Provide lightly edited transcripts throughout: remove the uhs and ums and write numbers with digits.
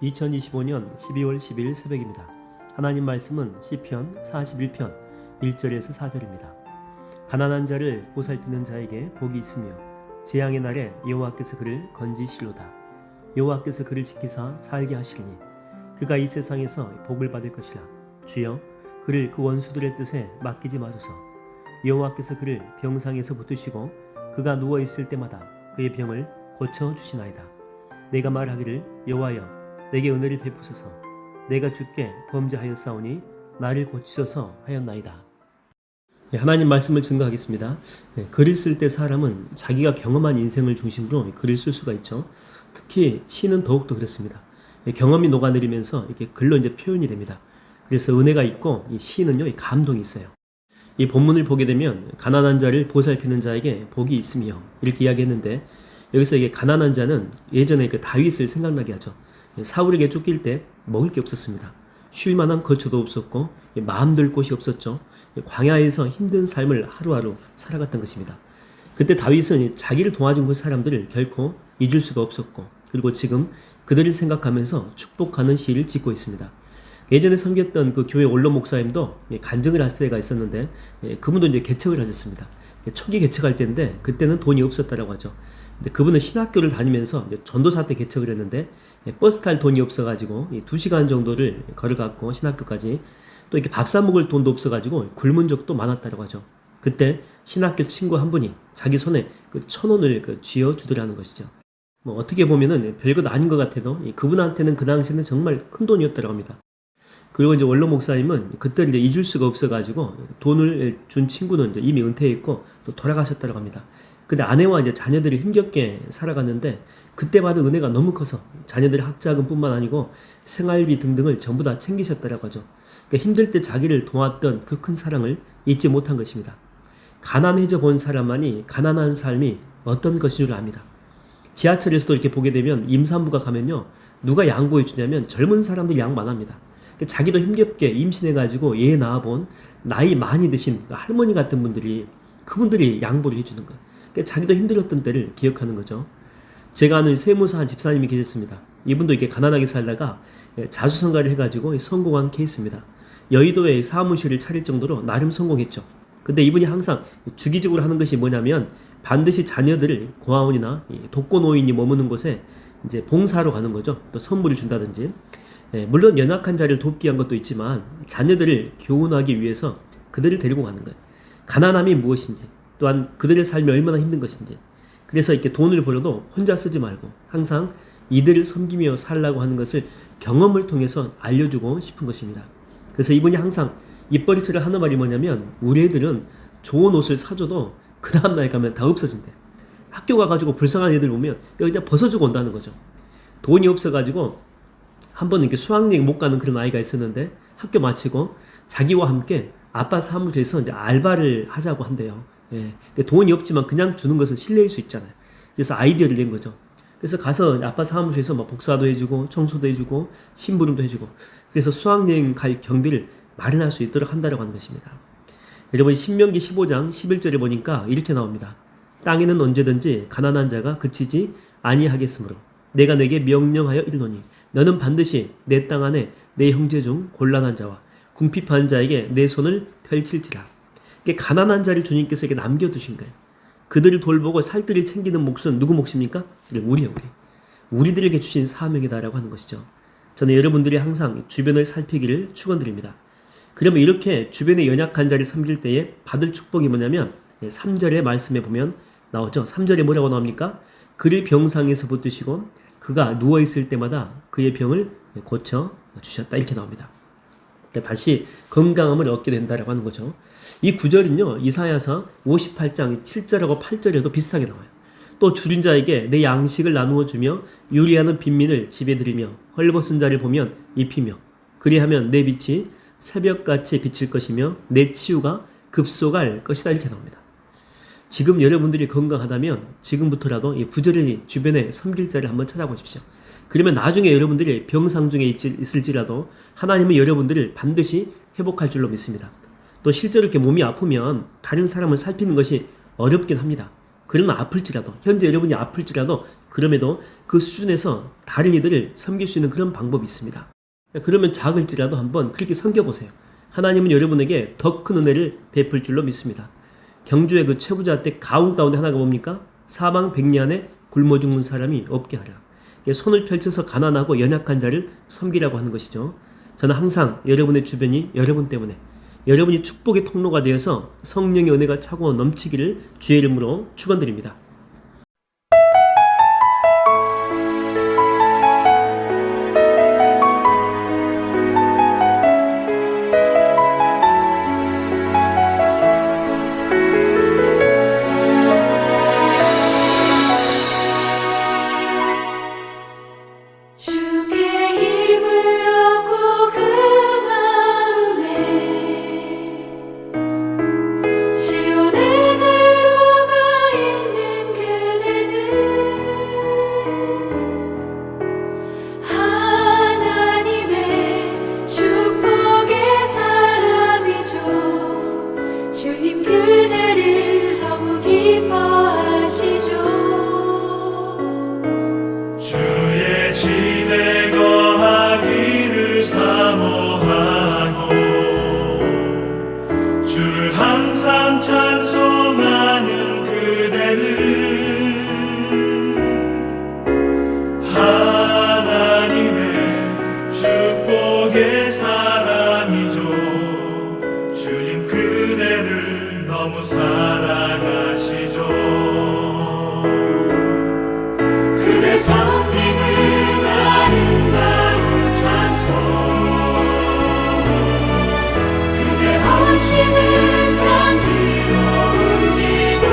2025년 12월 10일 새벽입니다. 하나님 말씀은 시편 41편 1절에서 4절입니다. 가난한 자를 보살피는 자에게 복이 있으며 재앙의 날에 여호와께서 그를 건지실로다. 여호와께서 그를 지키사 살게 하시리니 그가 이 세상에서 복을 받을 것이라. 주여 그를 그 원수들의 뜻에 맡기지 마소서. 여호와께서 그를 병상에서 붙드시고 그가 누워 있을 때마다 그의 병을 고쳐 주시나이다. 내가 말하기를 여호와여 내게 은혜를 베푸소서. 내가 주께 범죄하였사오니 나를 고치소서 하였나이다. 하나님 말씀을 증거하겠습니다. 글을 쓸 때 사람은 자기가 경험한 인생을 중심으로 글을 쓸 수가 있죠. 특히 시는 더욱더 그렇습니다. 경험이 녹아내리면서 이렇게 글로 이제 표현이 됩니다. 그래서 은혜가 있고 이 시는요, 이 감동이 있어요. 이 본문을 보게 되면 가난한 자를 보살피는 자에게 복이 있으며 이렇게 이야기했는데, 여기서 이게 가난한 자는 예전에 그 다윗을 생각나게 하죠. 사울에게 쫓길 때 먹을 게 없었습니다. 쉴 만한 거처도 없었고 마음 둘 곳이 없었죠. 광야에서 힘든 삶을 하루하루 살아갔던 것입니다. 그때 다윗은 자기를 도와준 그 사람들을 결코 잊을 수가 없었고, 그리고 지금 그들을 생각하면서 축복하는 시를 짓고 있습니다. 예전에 섬겼던 그 교회 원로 목사님도 간증을 할 때가 있었는데, 그분도 이제 개척을 하셨습니다. 초기 개척할 때인데 그때는 돈이 없었다라고 하죠. 근데 그분은 신학교를 다니면서 전도사 때 개척을 했는데 버스 탈 돈이 없어가지고 2시간 정도를 걸어갔고 신학교까지, 또 이렇게 밥 사 먹을 돈도 없어가지고 굶은 적도 많았다고 하죠. 그때 신학교 친구 한 분이 자기 손에 그 1,000원을 쥐어 주더라는 것이죠. 뭐 어떻게 보면은 별것 아닌 것 같아도 그분한테는 그 당시에는 정말 큰 돈이었다고 합니다. 그리고 이제 원로 목사님은 그때 이제 잊을 수가 없어가지고 돈을 준 친구는 이제 이미 은퇴했고 또 돌아가셨다고 합니다. 근데 아내와 이제 자녀들이 힘겹게 살아갔는데 그때 받은 은혜가 너무 커서 자녀들의 학자금뿐만 아니고 생활비 등등을 전부 다 챙기셨다고 하죠. 그러니까 힘들 때 자기를 도왔던 그 큰 사랑을 잊지 못한 것입니다. 가난해져 본 사람만이 가난한 삶이 어떤 것인 줄 압니다. 지하철에서도 이렇게 보게 되면 임산부가 가면요, 누가 양보해 주냐면 젊은 사람들 양보 안 합니다. 자기도 힘겹게 임신해가지고 애 낳아본 나이 많이 드신 할머니 같은 분들이, 그분들이 양보를 해주는 거예요. 자기도 힘들었던 때를 기억하는 거죠. 제가 아는 세무사 한 집사님이 계셨습니다. 이분도 이렇게 가난하게 살다가 자수성가를 해가지고 성공한 케이스입니다. 여의도에 사무실을 차릴 정도로 나름 성공했죠. 근데 이분이 항상 주기적으로 하는 것이 뭐냐면 반드시 자녀들을 고아원이나 독거노인이 머무는 곳에 이제 봉사하러 가는 거죠. 또 선물을 준다든지. 물론 연약한 자를 돕기 위한 것도 있지만 자녀들을 교훈하기 위해서 그들을 데리고 가는 거예요. 가난함이 무엇인지, 또한 그들의 삶이 얼마나 힘든 것인지. 그래서 이렇게 돈을 벌어도 혼자 쓰지 말고 항상 이들을 섬기며 살라고 하는 것을 경험을 통해서 알려주고 싶은 것입니다. 그래서 이분이 항상 입버릇처럼 하는 말이 뭐냐면, 우리 애들은 좋은 옷을 사줘도 그 다음날 가면 다 없어진대. 학교 가가지고 불쌍한 애들 보면 여기 그냥 벗어주고 온다는 거죠. 돈이 없어가지고 한 번 이렇게 수학여행 못 가는 그런 아이가 있었는데 학교 마치고 자기와 함께 아빠 사무실에서 이제 알바를 하자고 한대요. 돈이 없지만 그냥 주는 것은 실례일 수 있잖아요. 그래서 아이디어를 낸 거죠. 그래서 가서 아빠 사무실에서 막 복사도 해주고 청소도 해주고 심부름도 해주고, 그래서 수학여행 갈 경비를 마련할 수 있도록 한다고 하는 것입니다. 여러분, 신명기 15장 11절에 보니까 이렇게 나옵니다. 땅에는 언제든지 가난한 자가 그치지 아니하겠으므로 내가 내게 명령하여 이르노니 너는 반드시 내 땅 안에 내 형제 중 곤란한 자와 궁핍한 자에게 내 손을 펼칠지라. 가난한 자를 주님께서 이렇게 남겨두신 거예요. 그들을 돌보고 살뜰히 챙기는 몫은 누구 몫입니까? 우리예요, 우리. 우리들에게 주신 사명이다라고 하는 것이죠. 저는 여러분들이 항상 주변을 살피기를 축원드립니다. 그러면 이렇게 주변의 연약한 자를 섬길 때에 받을 축복이 뭐냐면 3절의 말씀에 보면 나오죠. 3절에 뭐라고 나옵니까? 그를 병상에서 붙드시고 그가 누워있을 때마다 그의 병을 고쳐 주셨다, 이렇게 나옵니다. 그러니까 다시 건강함을 얻게 된다라고 하는 거죠. 이 구절은요, 이사야서 58장 7절하고 8절에도 비슷하게 나와요. 또 줄인 자에게 내 양식을 나누어 주며 유리하는 빈민을 집에 들이며 헐벗은 자를 보면 입히며 그리하면 내 빛이 새벽같이 비칠 것이며 내 치유가 급속할 것이다, 이렇게 나옵니다. 지금 여러분들이 건강하다면 지금부터라도 이 부지런히 주변에 섬길 자를 한번 찾아보십시오. 그러면 나중에 여러분들이 병상 중에 있을지라도 하나님은 여러분들을 반드시 회복할 줄로 믿습니다. 또 실제로 이렇게 몸이 아프면 다른 사람을 살피는 것이 어렵긴 합니다. 그러나 아플지라도, 현재 여러분이 아플지라도 그럼에도 그 수준에서 다른 이들을 섬길 수 있는 그런 방법이 있습니다. 그러면 작을지라도 한번 그렇게 섬겨보세요. 하나님은 여러분에게 더 큰 은혜를 베풀 줄로 믿습니다. 경주의 그 최부자 때 가운 가운데 하나가 뭡니까? 사방 백리 안에 굶어 죽는 사람이 없게 하라. 손을 펼쳐서 가난하고 연약한 자를 섬기라고 하는 것이죠. 저는 항상 여러분의 주변이 여러분 때문에 여러분이 축복의 통로가 되어서 성령의 은혜가 차고 넘치기를 주의 이름으로 축원드립니다. 주의 집에 거하기를 사모하고 주를 항상 찬송하는 그대는 하나님의 축복의 사람이죠. 주님 그대를 너무 사랑하시죠. 그대 섬김은 아름다운 찬송, 그대 헌신은 향기로운 기도,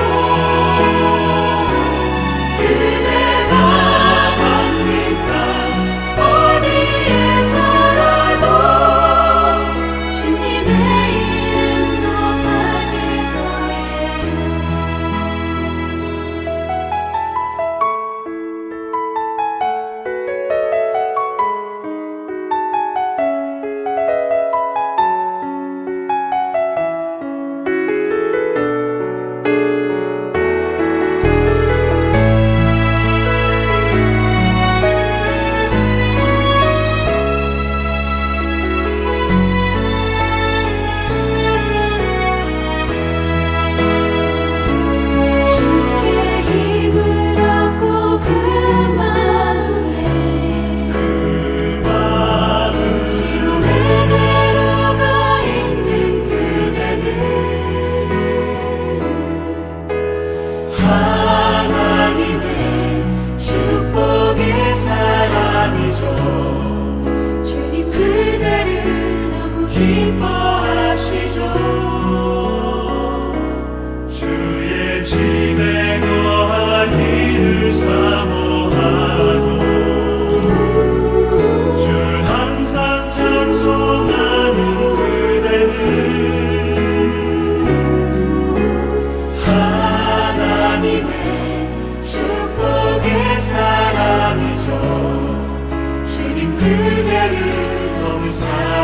그대가 받는 땅 어디에서라도 주님의 이름 높아질 거예요. 주께 힘을 얻고 그 마음에 시온에 들어가 있는 그대는 하나님의 축복의 사람이죠. 주님 그대를 너무 기뻐하시죠. 주의 집에 거하기를 사모하고 주를 항상 찬송하는 그대는 하나님의 축복의 사람이죠. 주님 그대를 너무 사랑하시죠.